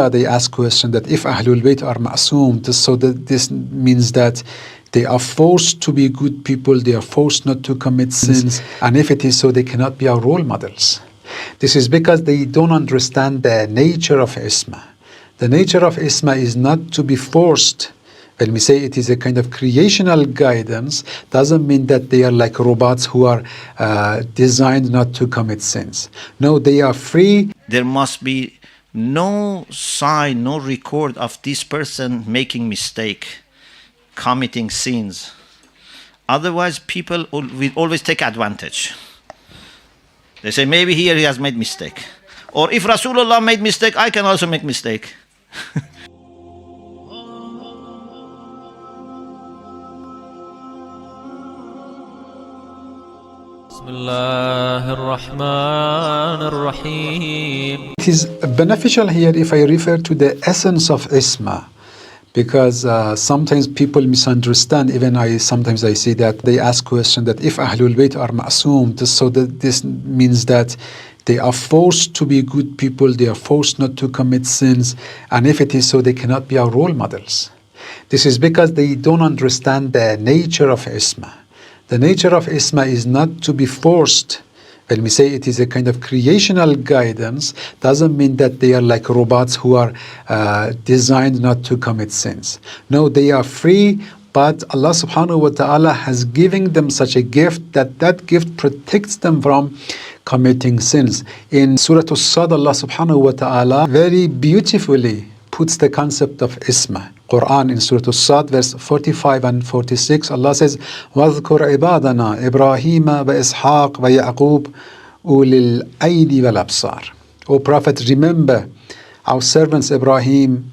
They ask question that if Ahlul Bayt are ma'soom, so that this means that they are forced to be good people, they are forced not to commit sins, and if it is so, they cannot be our role models. This is because they don't understand the nature of Ismah. The nature of Ismah is not to be forced. When we say it is a kind of creational guidance, doesn't mean that they are like robots who are designed not to commit sins. No, they are free. There must be no sign, no record of this person making mistake, committing sins. Otherwise, people will always take advantage. They say, maybe here he has made mistake. Or if Rasulullah made mistake, I can also make mistake. It is beneficial here if I refer to the essence of Ismah, because sometimes people misunderstand. Even sometimes I see that they ask question that if Ahlul Bayt are ma'soom, so that this means that they are forced to be good people, they are forced not to commit sins, and if it is so, they cannot be our role models. This is because they don't understand the nature of Ismah. The nature of Ismah is not to be forced. When we say it is a kind of creational guidance, doesn't mean that they are like robots who are designed not to commit sins. No, they are free, but Allah subhanahu wa ta'ala has given them such a gift that gift protects them from committing sins. In Surah As-Sad, Allah subhanahu wa ta'ala very beautifully puts the concept of Ismah. Qur'an in Surah As-Sad, verse 45 and 46, Allah says, وَاذْكُرْ عِبَادَنَا إِبْرَاهِيمَ وَإِسْحَاقَ وَيَعْقُوبَ أُولِي الْأَيْدِ وَالْأَبْصَارِ. O Prophet, remember our servants Ibrahim,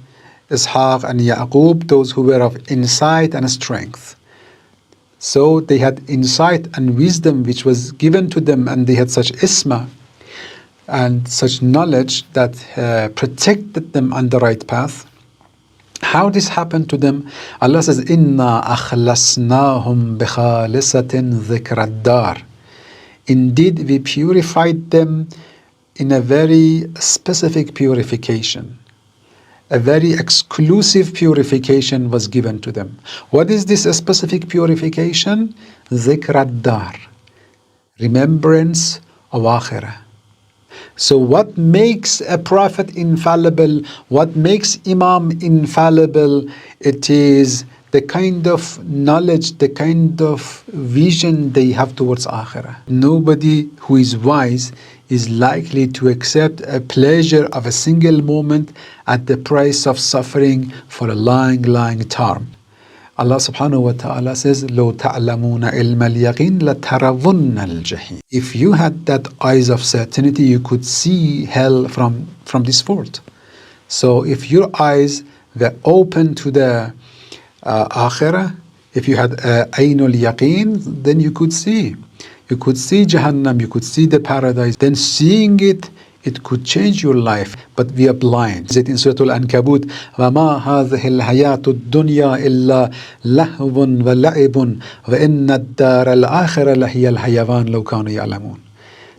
Ishaq and Yaqub, those who were of insight and strength. So they had insight and wisdom which was given to them, and they had such Ismah and such knowledge that protected them on the right path. How this happened to them? Allah says, "Inna akhlasnahum bikhalisatin dhikra dar." Indeed, we purified them in a very specific purification. A very exclusive purification was given to them. What is this specific purification? Dhikra dar, remembrance of Akhirah. So what makes a prophet infallible? What makes Imam infallible? It is the kind of knowledge, the kind of vision they have towards Akhirah. Nobody who is wise is likely to accept a pleasure of a single moment at the price of suffering for a long, long term. Allah subhanahu wa ta'ala says, لَوْ تَعْلَمُونَ عِلْمَ الْيَقِينَ لَتَرَوُنَّ الْجَحِيمَ. If you had that eyes of certainty, you could see hell from this world. So if your eyes were open to the Akhirah, if you had Aynul Yaqeen, then you could see. You could see Jahannam, you could see the paradise. Then seeing it could change your life, but we are blind. It in Surah Al-Ankabut, وَمَا هَذِهِ الْحَيَاةُ الدُّنْيَا إِلَّا لَهْوٌ وَلَعِبٌ وَإِنَّ الدَّارَ الْآخِرَةَ لَهِيَ الْحَيَوَانُ لَوْ كَانُوا يَعْلَمُونَ.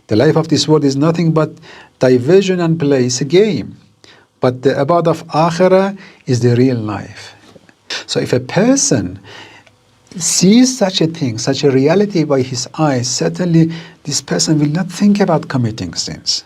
The life of this world is nothing but diversion and play. It's a game. But the abad of Akhirah is the real life. So if a person sees such a thing, such a reality by his eyes, certainly this person will not think about committing sins.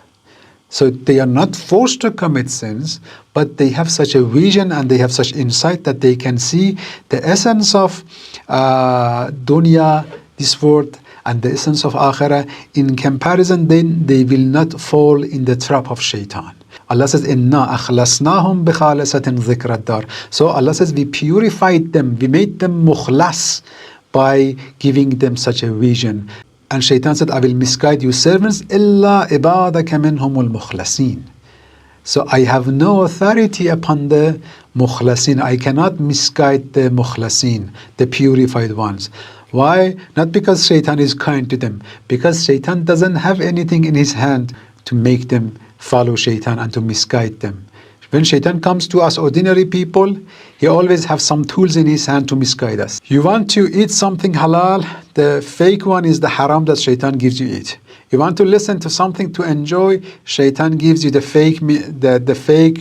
So they are not forced to commit sins, but they have such a vision and they have such insight that they can see the essence of dunya, this world, and the essence of Akhirah. In comparison, then they will not fall in the trap of shaitan. Allah says, "Inna akhlasnahum bikhalisatin dhikra dar." So Allah says, we purified them, we made them mukhlas by giving them such a vision. And Shaitan said, I will misguide you servants, illa ibadaka minhumul mukhlasin. So I have no authority upon the mukhlasin. I cannot misguide the mukhlasin, the purified ones. Why? Not because Shaitan is kind to them, because Shaitan doesn't have anything in his hand to make them follow Shaitan and to misguide them. When shaitan comes to us ordinary people, he always have some tools in his hand to misguide us. You want to eat something halal, the fake one is the haram that shaitan gives you eat. You want to listen to something to enjoy, shaitan gives you the fake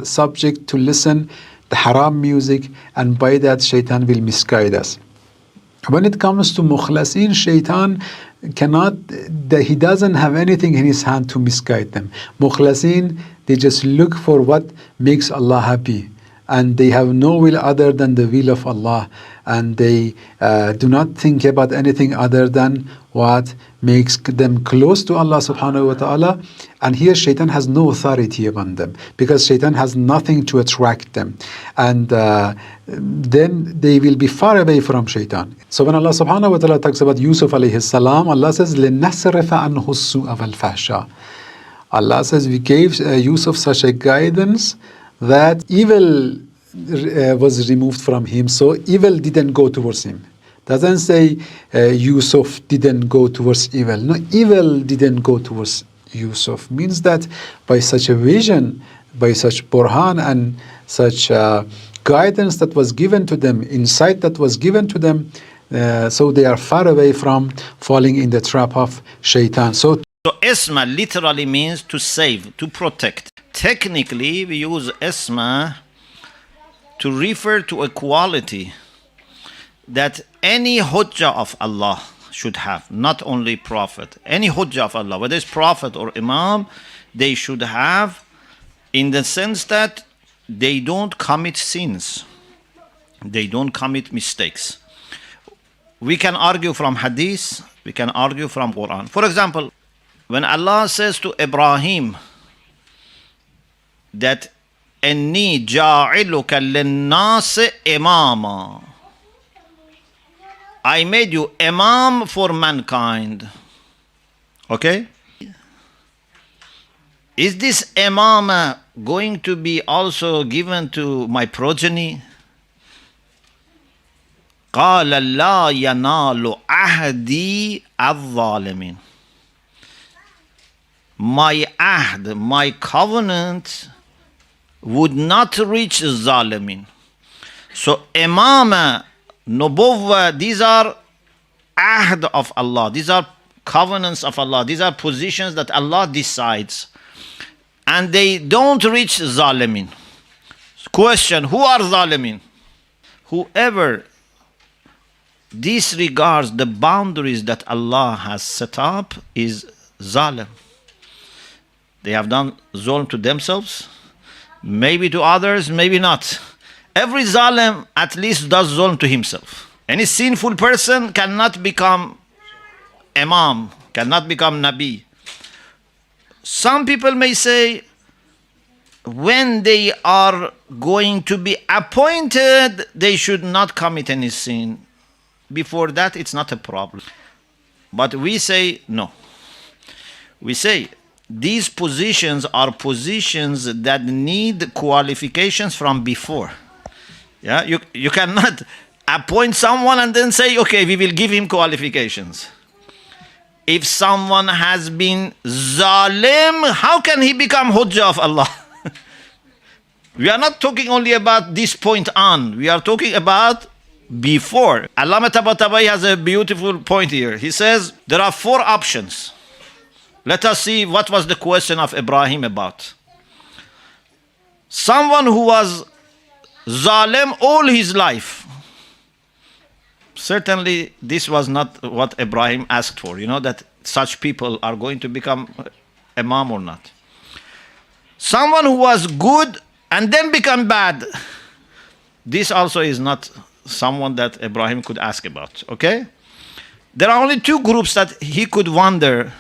subject to listen, the haram music, and by that shaitan will misguide us. When it comes to mukhlasin, shaitan he doesn't have anything in his hand to misguide them. Mukhlasin, they just look for what makes Allah happy, and they have no will other than the will of Allah, and they do not think about anything other than what makes them close to Allah subhanahu wa ta'ala. And here shaitan has no authority upon them, because shaitan has nothing to attract them, and then they will be far away from shaitan. So when Allah subhanahu wa ta'ala talks about Yusuf alayhi salam, Allah says لِنَصْرِفَ عَنْهُ السُّوءَ وَالْفَحْشَاءَ. Allah says we gave Yusuf such a guidance that evil was removed from him, so evil didn't go towards him. Doesn't say Yusuf didn't go towards evil. No, evil didn't go towards Yusuf. Means that by such a vision, by such burhan and such guidance that was given to them, insight that was given to them, so they are far away from falling in the trap of shaitan. So Ismah literally means to save, to protect. Technically, we use Ismah to refer to a quality that any hujjah of Allah should have, not only prophet. Any hujjah of Allah, whether it's prophet or imam, they should have, in the sense that they don't commit sins. They don't commit mistakes. We can argue from hadith, we can argue from Quran. For example, when Allah says to Ibrahim that إِنِّي جَاعِلُكَ لِلنَّاسِ إِمَامًا, I made you imam for mankind. Okay? Is this imam going to be also given to my progeny? قَالَ لَا يَنَالُ عَهْدِي الظَّالِمِينَ. My ahd, my covenant would not reach zalimin. So imam, nubuwwah, these are ahd of Allah. These are covenants of Allah. These are positions that Allah decides. And they don't reach zalimin. Question, who are zalimin? Whoever disregards the boundaries that Allah has set up is zalim. They have done zulm to themselves, maybe to others, maybe not. Every zalim at least does zulm to himself. Any sinful person cannot become imam, cannot become nabi. Some people may say, when they are going to be appointed, they should not commit any sin. Before that, it's not a problem. But we say no. We say these positions are positions that need qualifications from before. Yeah, you cannot appoint someone and then say, okay, we will give him qualifications. If someone has been zalim, how can he become hujjah of Allah? We are not talking only about this point on. We are talking about before. Allama Tabatabai has a beautiful point here. He says there are 4 options. Let us see what was the question of Ibrahim about. Someone who was zalim all his life. Certainly this was not what Ibrahim asked for, that such people are going to become imam or not. Someone who was good and then become bad. This also is not someone that Ibrahim could ask about, okay? There are only 2 groups that he could wonder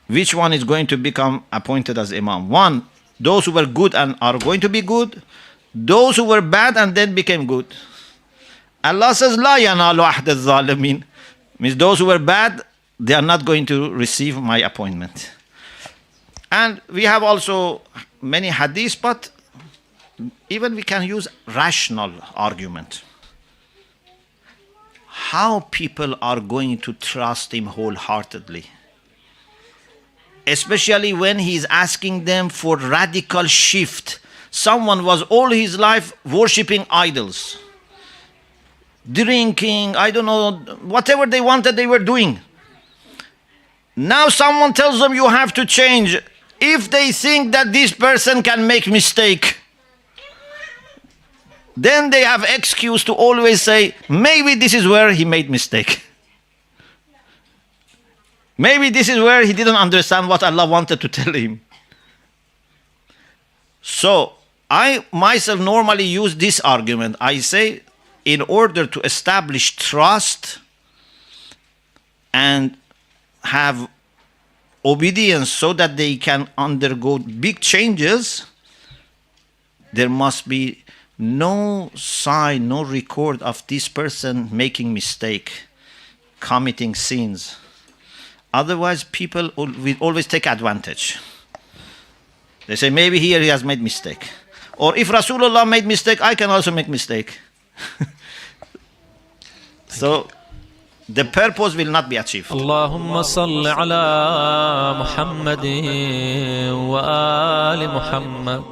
which one is going to become appointed as imam. One, those who were good and are going to be good. Those who were bad and then became good. Allah says, La yanalu ahd al-zalimin. Means those who were bad, they are not going to receive my appointment. And we have also many hadiths, but even we can use rational argument. How people are going to trust him wholeheartedly? Especially when he is asking them for radical shift. someone was all his life worshipping idols, drinking, I don't know, whatever they wanted, they were doing. Now someone tells them you have to change. If they think that this person can make mistake, then they have excuse to always say, maybe this is where he made mistake. Maybe this is where he didn't understand what Allah wanted to tell him. So I myself normally use this argument. I say, in order to establish trust and have obedience so that they can undergo big changes, there must be no sign, no record of this person making mistake, committing sins. Otherwise, people will always take advantage. They say, maybe here he has made mistake. Or if Rasulullah made mistake, I can also make mistake. So the purpose will not be achieved. Allahumma salli ala Muhammadin wa ali Muhammad.